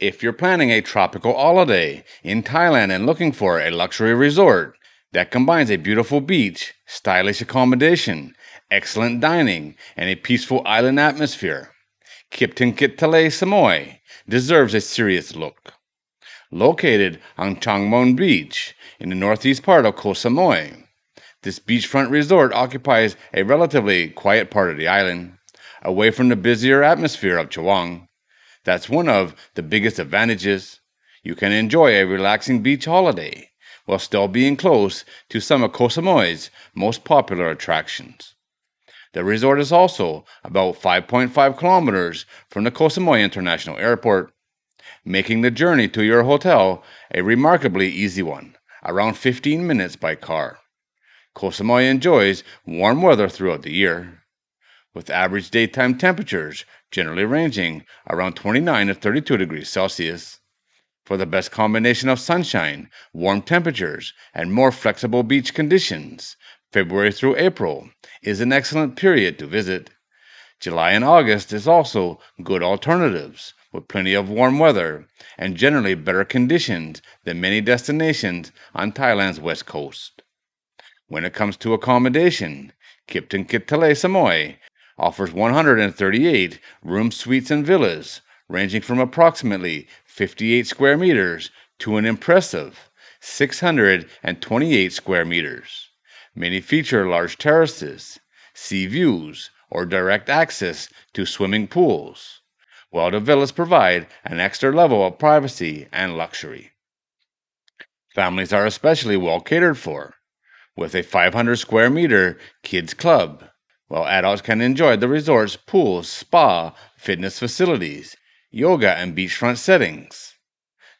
If you're planning a tropical holiday in Thailand and looking for a luxury resort that combines a beautiful beach, stylish accommodation, excellent dining, and a peaceful island atmosphere, Kimpton Kitalay, Samui deserves a serious look. Located on Changmon Beach in the northeast part of Koh Samui, this beachfront resort occupies a relatively quiet part of the island, away from the busier atmosphere of Chaweng. That's one of the biggest advantages. You can enjoy a relaxing beach holiday while still being close to some of Koh Samui's most popular attractions. The resort is also about 5.5 kilometers from the Koh Samui International Airport, making the journey to your hotel a remarkably easy one, around 15 minutes by car. Koh Samui enjoys warm weather throughout the year, with average daytime temperatures generally ranging around 29 to 32 degrees Celsius. For the best combination of sunshine, warm temperatures, and more flexible beach conditions, February through April is an excellent period to visit. July and August is also good alternatives, with plenty of warm weather and generally better conditions than many destinations on Thailand's west coast. When it comes to accommodation, Kimpton Kitalay Samui offers 138 rooms, suites, and villas, ranging from approximately 58 square meters to an impressive 628 square meters. Many feature large terraces, sea views, or direct access to swimming pools, while the villas provide an extra level of privacy and luxury. Families are especially well catered for, with a 500 square meter kids club, while adults can enjoy the resort's pools, spa, fitness facilities, yoga, and beachfront settings.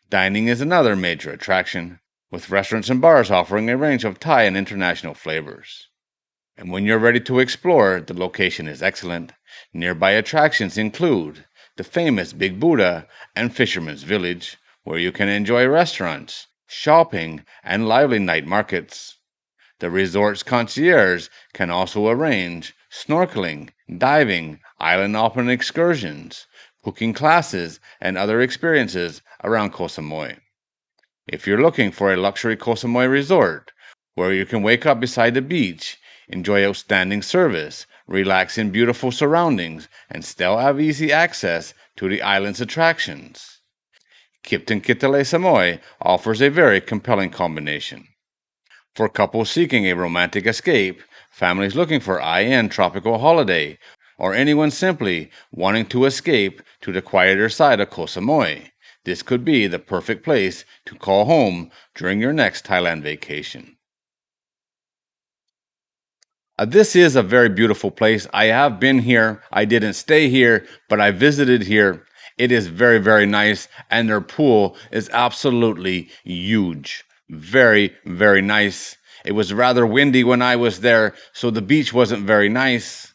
Dining is another major attraction, with restaurants and bars offering a range of Thai and international flavors. And when you're ready to explore, the location is excellent. Nearby attractions include the famous Big Buddha and Fisherman's Village, where you can enjoy restaurants, shopping, and lively night markets. The resort's concierge can also arrange snorkeling, diving, island hopping excursions, cooking classes, and other experiences around Koh Samui. If you're looking for a luxury Koh Samui resort where you can wake up beside the beach, enjoy outstanding service, relax in beautiful surroundings, and still have easy access to the island's attractions, Kimpton Kitalay Samui offers a very compelling combination. For couples seeking a romantic escape, families looking for high-end tropical holiday, or anyone simply wanting to escape to the quieter side of Koh Samui, this could be the perfect place to call home during your next Thailand vacation. This is a very beautiful place. I have been here. I didn't stay here, but I visited here. It is very, very nice, and their pool is absolutely huge. Very, very nice. It was rather windy when I was there, so the beach wasn't very nice.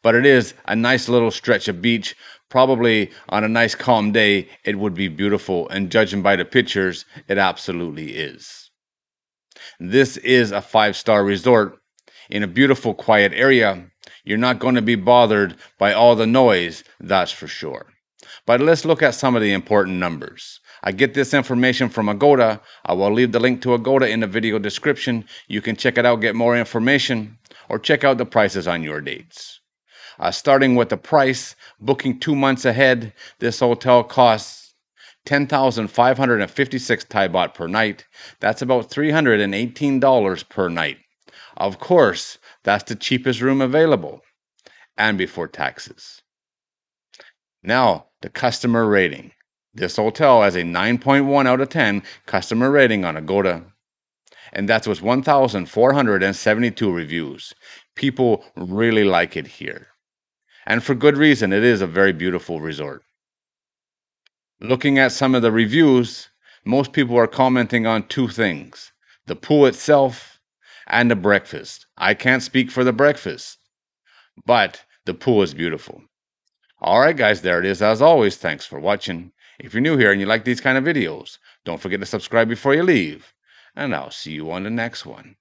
But it is a nice little stretch of beach. Probably on a nice calm day, it would be beautiful, and judging by the pictures, it absolutely is. This is a 5-star resort in a beautiful, quiet area. You're not going to be bothered by all the noise, that's for sure. But let's look at some of the important numbers. I get this information from Agoda. I will leave the link to Agoda in the video description. You can check it out, get more information, or check out the prices on your dates. Starting with the price, booking 2 months ahead, this hotel costs 10,556 Thai baht per night. That's about $318 per night. Of course, that's the cheapest room available, and before taxes. Now, the customer rating. This hotel has a 9.1 out of 10 customer rating on Agoda, and that's with 1,472 reviews. People really like it here, and for good reason. It is a very beautiful resort. Looking at some of the reviews, most people are commenting on 2 things: the pool itself and the breakfast. I can't speak for the breakfast, but the pool is beautiful. Alright guys, there it is. As always, thanks for watching. If you're new here and you like these kind of videos, don't forget to subscribe before you leave, and I'll see you on the next one.